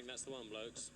think that's the one, blokes.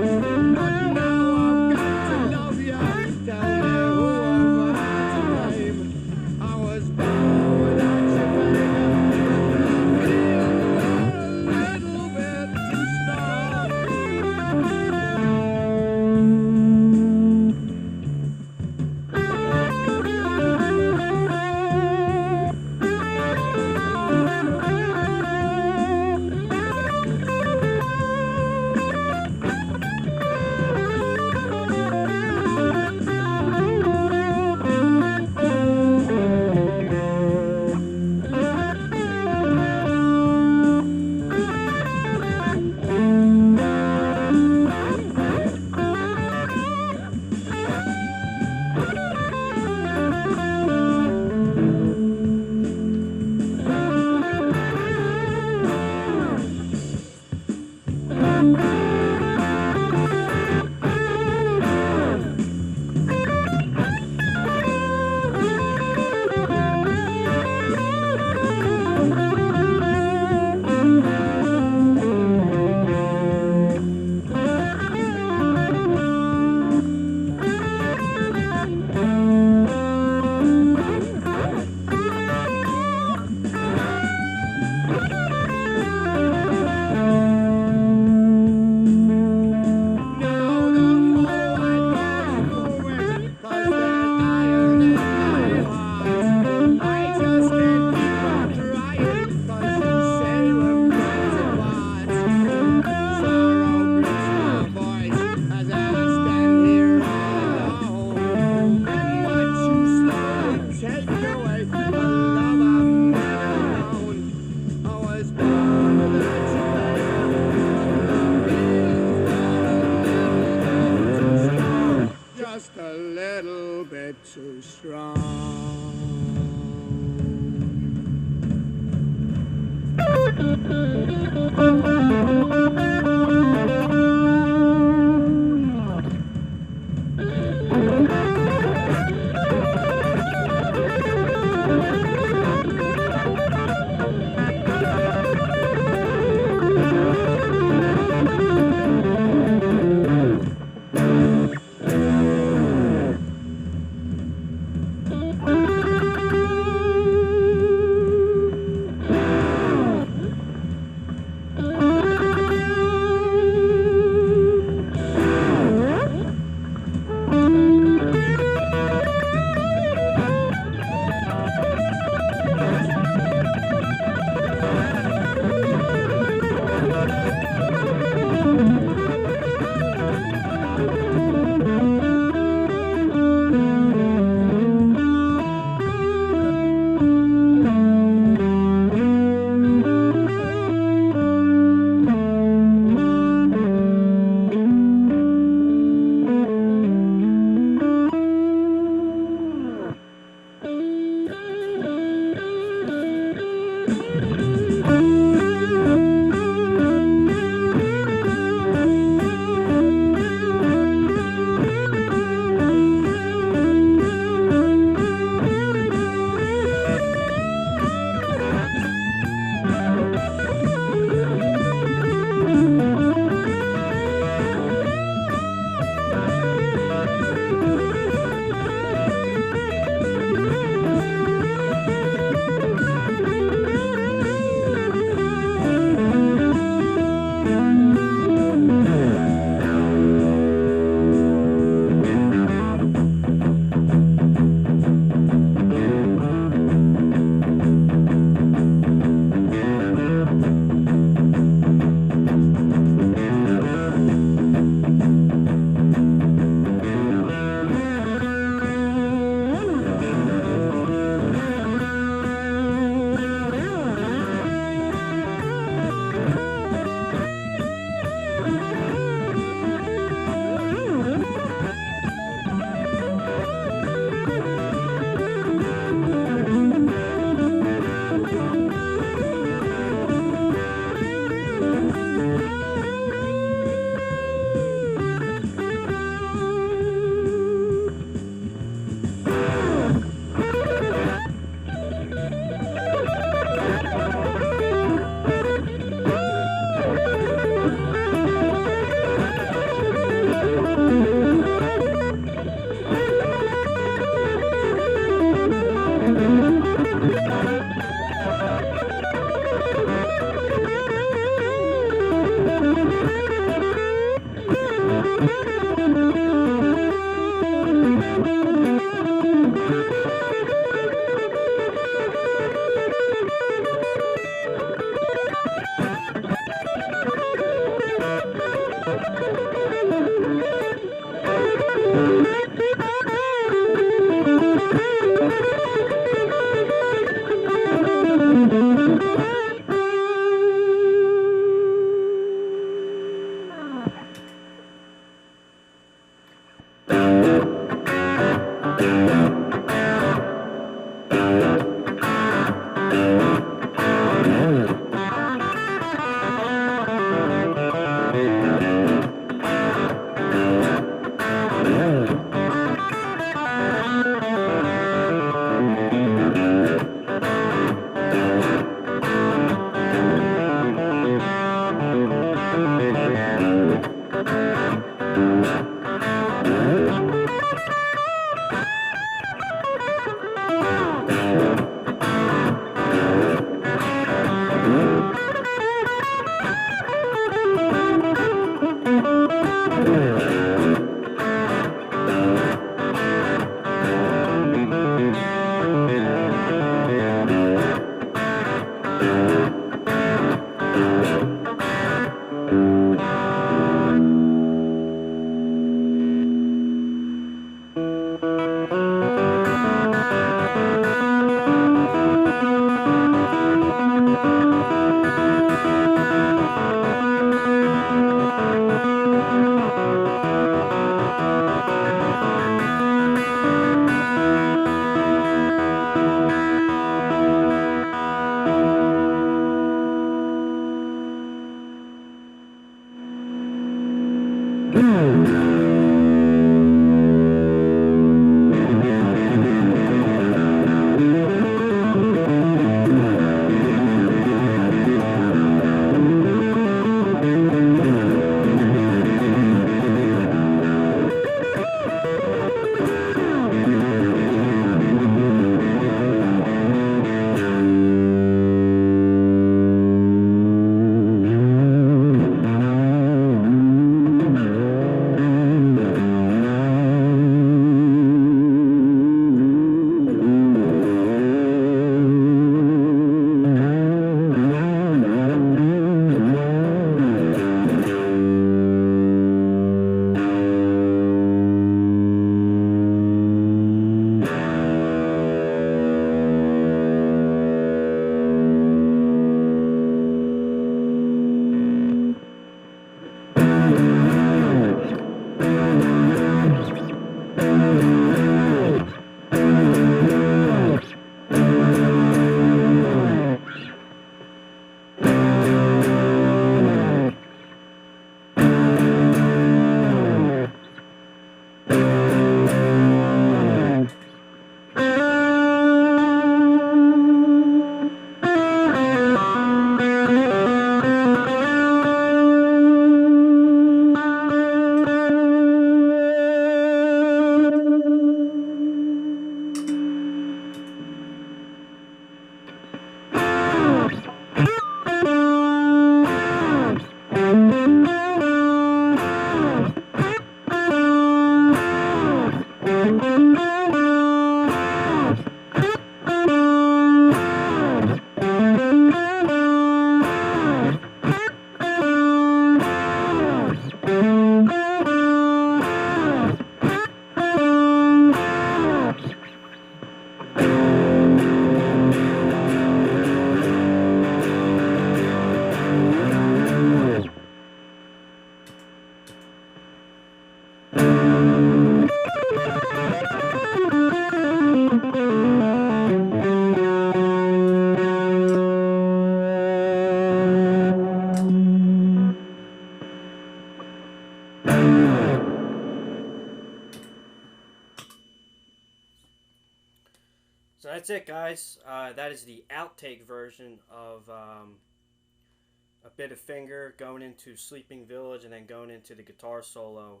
So that's it, guys. That is the outtake version of a bit of finger going into Sleeping Village and then going into the guitar solo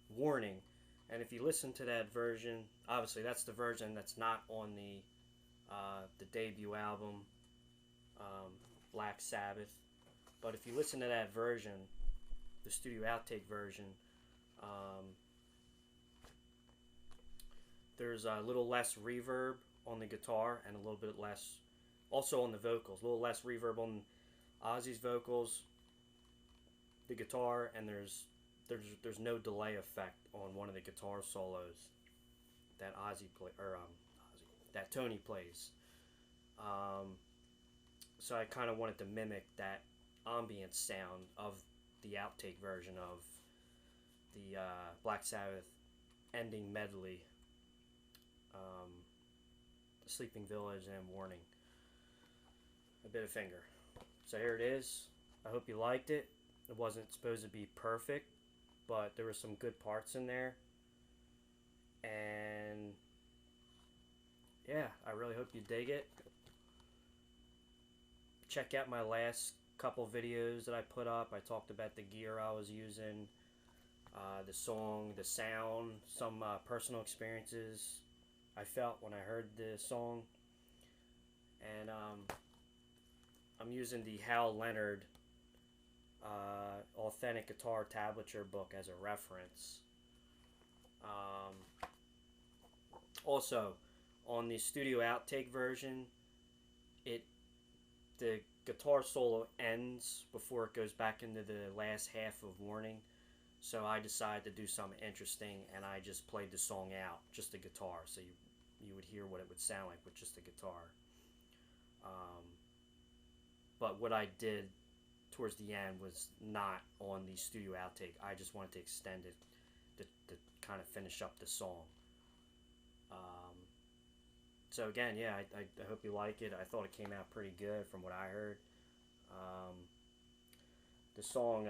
Warning. And if you listen to that version, obviously that's the version that's not on the debut album, Black Sabbath. But if you listen to that version, the studio outtake version, there's a little less reverb on the guitar and a little bit less also on the vocals, a little less reverb on Ozzy's vocals, the guitar, and there's no delay effect on one of the guitar solos that that Tony plays. So I kind of wanted to mimic that ambient sound of the outtake version of the Black Sabbath ending medley, Sleeping Village and Warning. A bit of finger. So here it is. I hope you liked it. It wasn't supposed to be perfect, but there were some good parts in there. And yeah, I really hope you dig it. Check out my last couple videos that I put up. I talked about the gear I was using, the song, the sound, some personal experiences I felt when I heard the song. And I'm using the Hal Leonard Authentic Guitar Tablature book as a reference. Also, on the studio outtake version, the guitar solo ends before it goes back into the last half of Warning. So I decided to do something interesting, and I just played the song out, just the guitar, so you would hear what it would sound like with just the guitar. But what I did towards the end was not on the studio outtake. I just wanted to extend it to kind of finish up the song. So again, yeah, I hope you like it. I thought it came out pretty good from what I heard. The song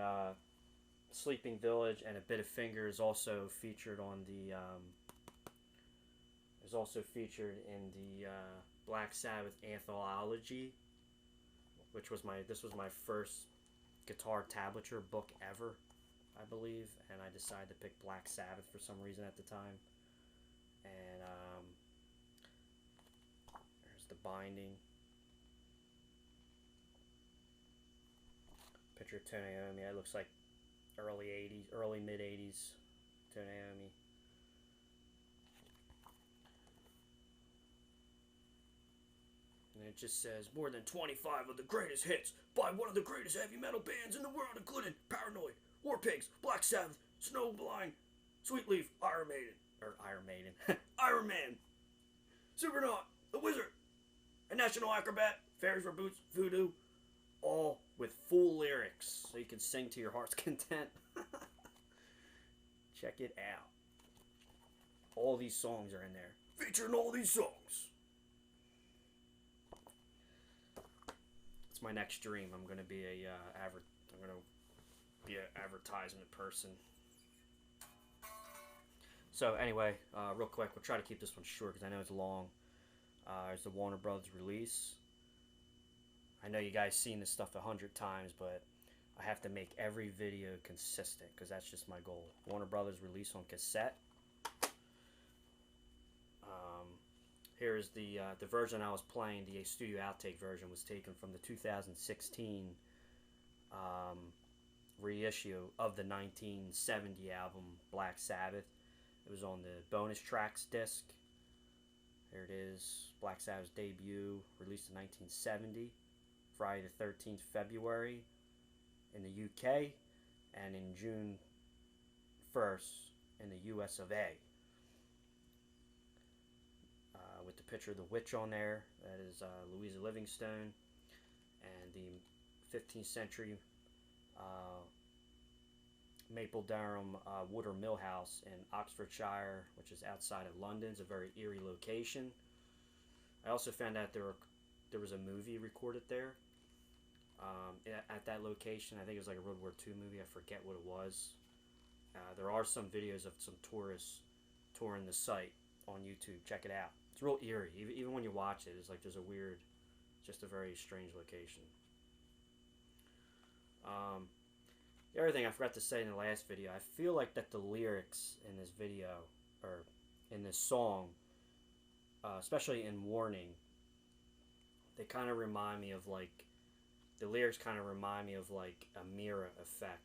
Sleeping Village and a bit of Fingers also featured on the is also featured in the Black Sabbath anthology, which was this was my first guitar tablature book ever, I believe, and I decided to pick Black Sabbath for some reason at the time. And there's the binding. Picture of Tony Iommi. It looks like early 80s, early mid 80s Tony Iommi. And it just says, more than 25 of the greatest hits by one of the greatest heavy metal bands in the world, including Paranoid, War Pigs, Black Sabbath, Snowblind, Sweetleaf, Iron Maiden, Iron Man, Supernaut, The Wizard, A National Acrobat, Fairies for Boots, Voodoo, all with full lyrics, so you can sing to your heart's content. Check it out. All these songs are in there, featuring all these songs. It's my next dream. I'm gonna be an advertisement person. So anyway, real quick, we'll try to keep this one short because I know it's long. There's the Warner Brothers release. I know you guys seen this stuff 100 times, but I have to make every video consistent because that's just my goal. Warner Brothers release on cassette. Here's the version I was playing. The studio outtake version was taken from the 2016 reissue of the 1970 album Black Sabbath. It was on the bonus tracks disc. Here it is, Black Sabbath's debut, released in 1970, Friday the 13th February in the UK, and in June 1st in the US of A. With the picture of the witch on there, that is Louisa Livingstone, and the 15th century Mapledurham Watermill house in Oxfordshire, which is outside of London. It's a very eerie location. I also found out there was a movie recorded there at that location. I think it was like a World War II movie. I forget what it was. There are some videos of some tourists touring the site on YouTube. Check it out. It's real eerie. Even when you watch it, it's like there's a weird, just a very strange location. The other thing I forgot to say in the last video, I feel like that the lyrics in this video, or in this song, especially in Warning, they kind of remind me of like, the lyrics kind of remind me of like a mirror effect,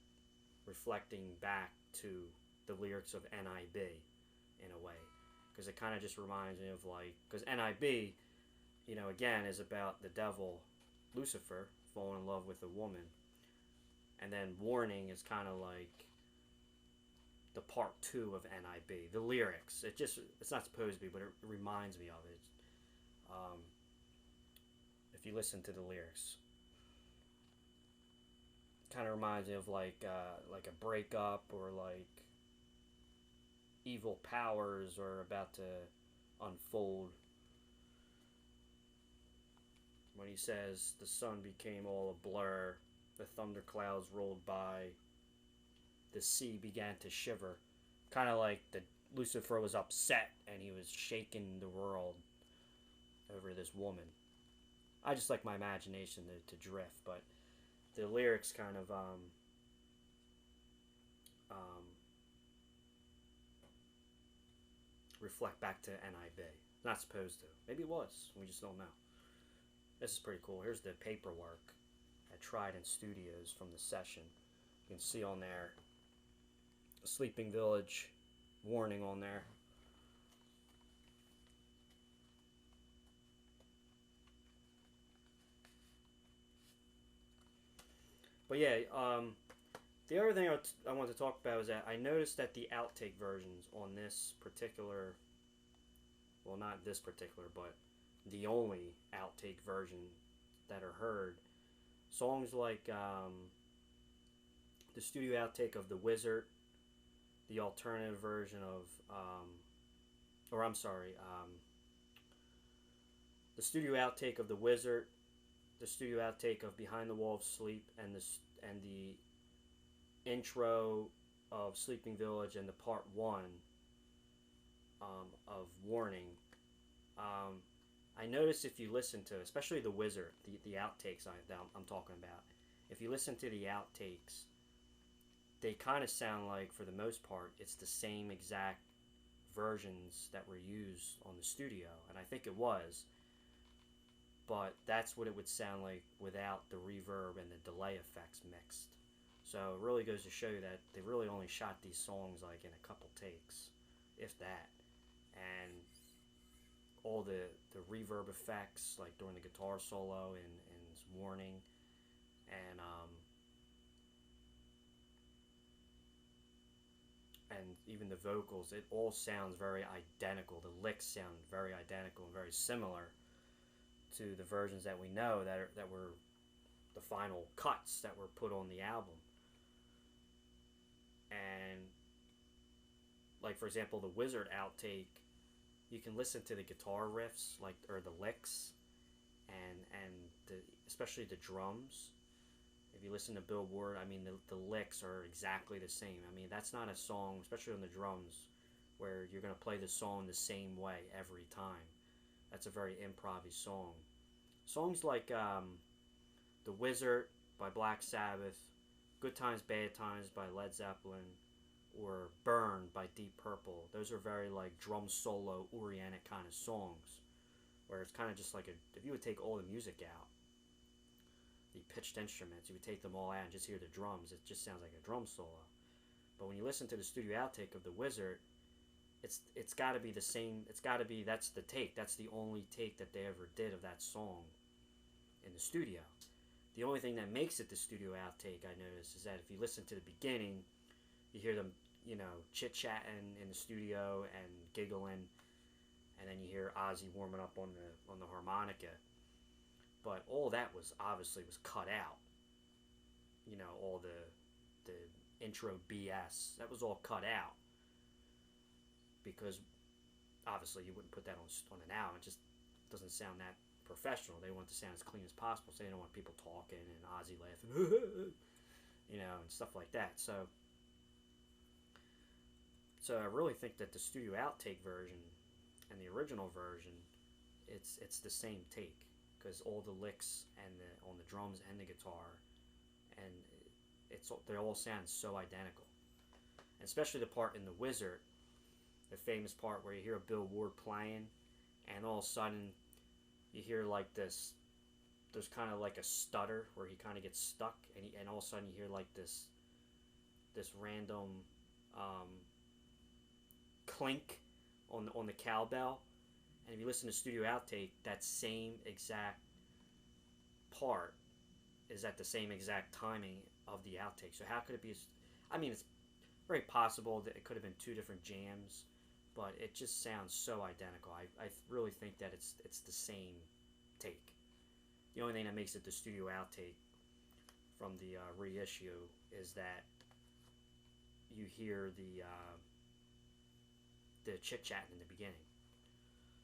reflecting back to the lyrics of NIB in a way. Because it kind of just reminds me of like, because NIB, you know, again, is about the devil, Lucifer, falling in love with a woman. And then Warning is kind of like the part 2 of NIB. The lyrics, it's not supposed to be, but it reminds me of it. If you listen to the lyrics, it kind of reminds me of like a breakup, or like evil powers are about to unfold. When he says the sun became all a blur, the thunderclouds rolled by, the sea began to shiver. Kind of like Lucifer was upset and he was shaking the world over this woman. I just like my imagination to drift, but the lyrics kind of reflect back to NIB. Not supposed to. Maybe it was. We just don't know. This is pretty cool. Here's the paperwork at Trident Studios from the session. You can see on there Sleeping Village, Warning on there. But yeah, the other thing I want to talk about is that I noticed that the outtake versions on this particular, well, not this particular, but the only outtake version that are heard, songs like the studio outtake of The Wizard, the alternative version of, the studio outtake of The Wizard, the studio outtake of Behind the Wall of Sleep, and the intro of Sleeping Village and the part 1 of Warning, I noticed if you listen to, especially the Wizard, the outtakes I'm talking about, if you listen to the outtakes, they kind of sound like, for the most part, it's the same exact versions that were used on the studio, and I think it was, but that's what it would sound like without the reverb and the delay effects mixed. So it really goes to show you that they really only shot these songs like in a couple takes, if that. And all the reverb effects, like during the guitar solo in Warning, and even the vocals, it all sounds very identical. The licks sound very identical and very similar to the versions that we know that were the final cuts that were put on the album. And like, for example, the Wizard outtake, you can listen to the guitar riffs, like, or the licks, and especially the drums. If you listen to Billboard, I mean, the licks are exactly the same. I mean, that's not a song, especially on the drums, where you're going to play the song the same way every time. That's a very improv-y song. Songs like The Wizard by Black Sabbath, Good Times, Bad Times by Led Zeppelin, or Burn by Deep Purple, those are very like drum solo oriented kind of songs, where it's kind of just like if you would take all the music out, the pitched instruments, you would take them all out and just hear the drums, it just sounds like a drum solo. But when you listen to the studio outtake of The Wizard, it's got to be the same. It's got to be, that's the take. That's the only take that they ever did of that song in the studio. The only thing that makes it the studio outtake, I noticed, is that if you listen to the beginning, you hear them, you know, chit-chatting in the studio and giggling, and then you hear Ozzy warming up on the harmonica. But all that was obviously cut out. You know, all the intro BS, that was all cut out, because obviously you wouldn't put that on an album. It just doesn't sound that professional. They want it to sound as clean as possible, so they don't want people talking and Ozzy laughing, you know, and stuff like that. So I really think that the studio outtake version and the original version, it's the same take, because all the licks and on the drums and the guitar, and they all sound so identical. And especially the part in The Wizard, the famous part where you hear a Bill Ward playing, and all of a sudden you hear like this, there's kind of like a stutter where he kind of gets stuck, and all of a sudden you hear like this random clink on the cowbell. And if you listen to studio outtake, that same exact part is at the same exact timing of the outtake. So how could it be? I mean, it's very possible that it could have been two different jams, but it just sounds so identical. I really think that it's the same take. The only thing that makes it the studio outtake from the reissue is that you hear the chit-chatting in the beginning.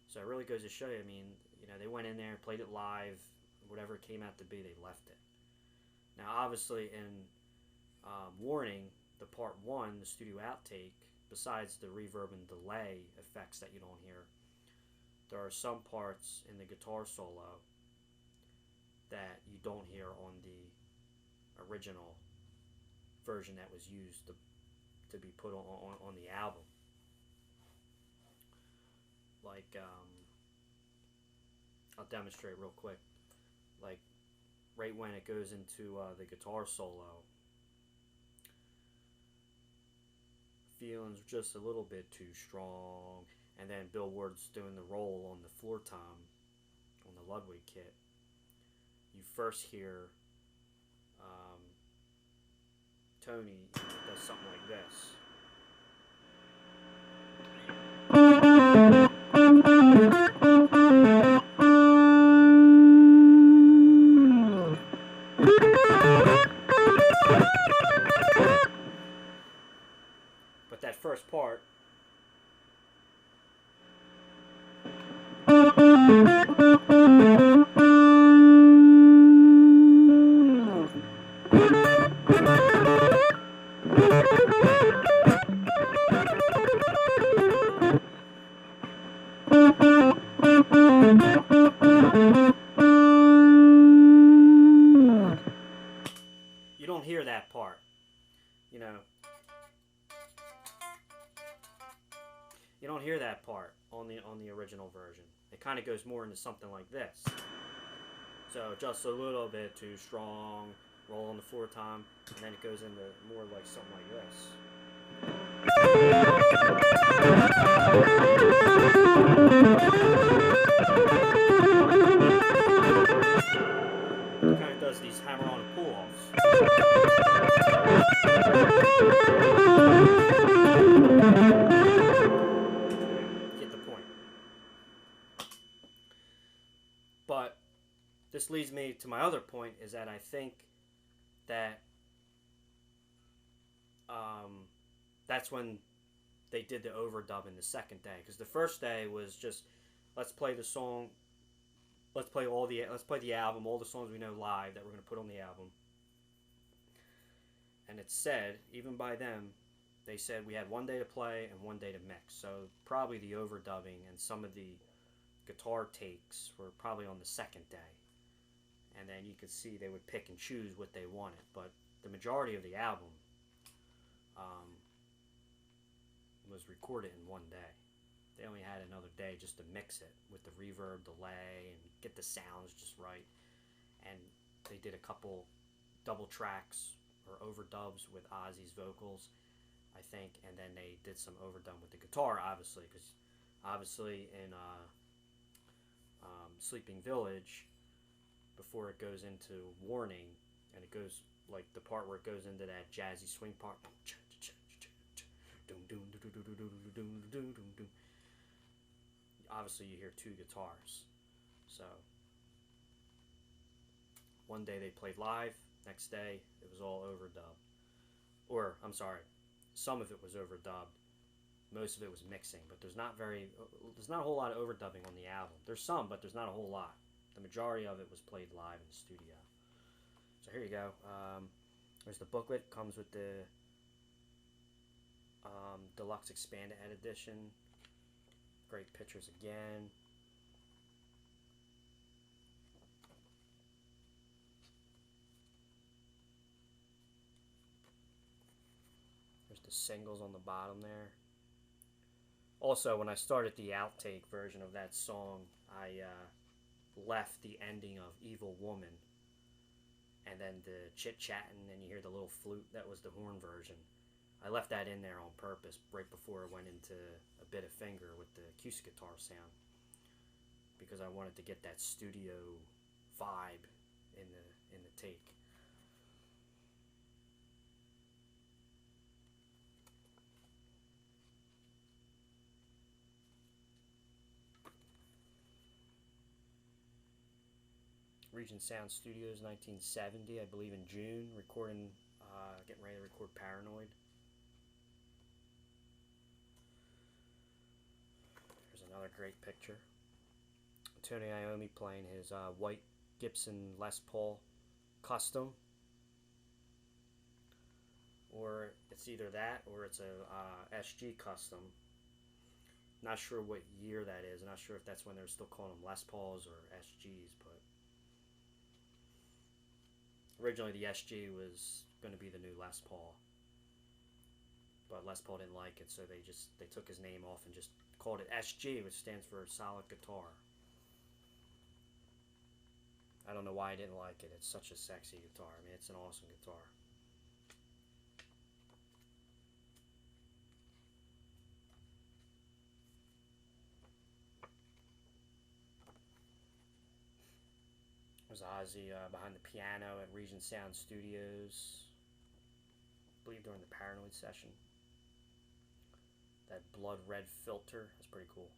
So it really goes to show you, I mean, you know, they went in there, played it live, whatever it came out to be, they left it. Now, obviously, in Warning, the part 1, the studio outtake, besides the reverb and delay effects that you don't hear, there are some parts in the guitar solo that you don't hear on the original version that was used to be put on the album. Like, I'll demonstrate real quick. Like, right when it goes into the guitar solo, feeling's just a little bit too strong, and then Bill Ward's doing the roll on the floor tom on the Ludwig kit. You first hear Tony does something like this. But that first part, know, you don't hear that part on the original version. It kind of goes more into something like this. So just a little bit too strong, roll on the 4 time, and then it goes into more like something like this. It kind of does these hammer-on and pull-offs. Get the point. But this leads me to my other point, is that I think that that's when they did the overdub in the second day, because the first day was just, let's play the song, let's play the album, all the songs we know live that we're going to put on the album. And it said, even by them, they said we had 1 day to play and 1 day to mix. So probably the overdubbing and some of the guitar takes were probably on the second day. And then you could see they would pick and choose what they wanted. But the majority of the album was recorded in 1 day. They only had another day just to mix it with the reverb, delay, and get the sounds just right. And they did a couple double tracks or overdubs with Ozzy's vocals, I think, and then they did some overdub with the guitar, obviously, because obviously in Sleeping Village, before it goes into Warning, and it goes like the part where it goes into that jazzy swing part, obviously you hear 2 guitars. So 1 day they played live, next day it was all overdubbed. Or, I'm sorry, some of it was overdubbed, most of it was mixing, but there's not a whole lot of overdubbing on the album. There's some, but there's not a whole lot. The majority of it was played live in the studio. So here you go. There's the booklet. Comes with the deluxe expanded edition. Great pictures again. There's the singles on the bottom there. Also, when I started the outtake version of that song, I left the ending of Evil Woman, and then the chit-chatting, and you hear the little flute. That was the horn version. I left that in there on purpose right before it went into a bit of finger with the acoustic guitar sound, because I wanted to get that studio vibe in the take. Regent Sound Studios, 1970, I believe in June, recording, getting ready to record Paranoid. There's another great picture. Tony Iommi playing his white Gibson Les Paul Custom. Or it's either that or it's a SG Custom. Not sure what year that is. Not sure if that's when they're still calling them Les Pauls or SGs, but originally the SG was going to be the new Les Paul, but Les Paul didn't like it, so they took his name off and just called it SG, which stands for Solid Guitar. I don't know why I didn't like it. It's such a sexy guitar. I mean, it's an awesome guitar. There's Ozzy behind the piano at Regent Sound Studios, I believe during the Paranoid session. That blood red filter, that's pretty cool.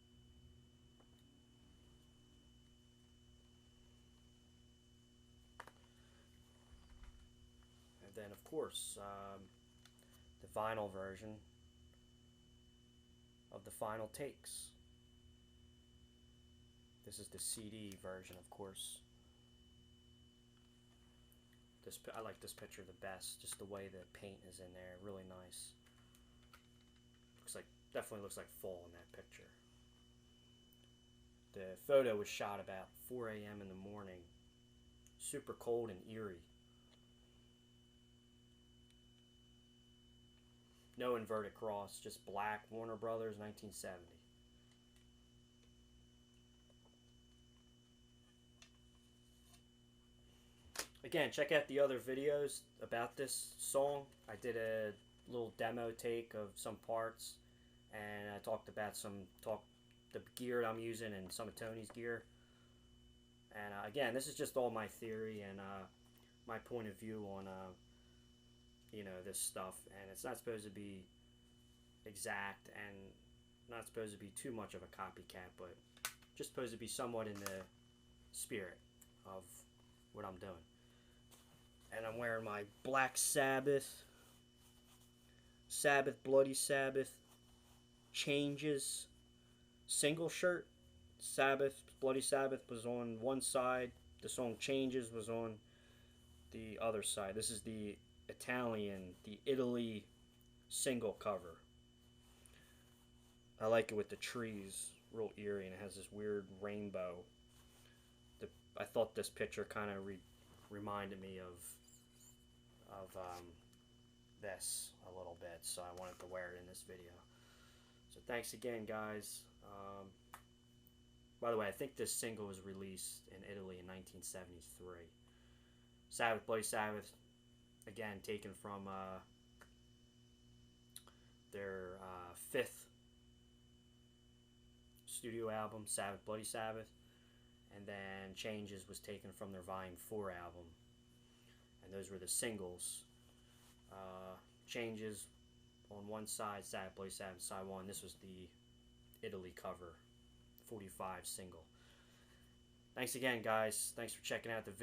And then, of course, the vinyl version of the final takes. This is the CD version, of course. I like this picture the best, just the way the paint is in there, really nice. Definitely looks like fall in that picture. The photo was shot about 4 a.m. in the morning, super cold and eerie. No inverted cross, just black, Warner Brothers, 1970. Again, check out the other videos about this song. I did a little demo take of some parts, and I talked about the gear I'm using and some of Tony's gear. And again, this is just all my theory and my point of view on this stuff. And it's not supposed to be exact and not supposed to be too much of a copycat, but just supposed to be somewhat in the spirit of what I'm doing. And I'm wearing my Black Sabbath, Bloody Sabbath, Changes single shirt. Sabbath, Bloody Sabbath was on one side. The song Changes was on the other side. This is the Italy single cover. I like it with the trees, real eerie, and it has this weird rainbow. I thought this picture kind of reminded me of this a little bit, so I wanted to wear it in this video. So thanks again, guys. By the way, I think this single was released in Italy in 1973. Sabbath, Bloody Sabbath, again taken from their fifth studio album, Sabbath, Bloody Sabbath, and then Changes was taken from their Volume 4 album, and those were the singles. Changes on one side, Sabbath, Bloody Sabbath, side one. This was the Italy cover, 45 single. Thanks again, guys. Thanks for checking out the video.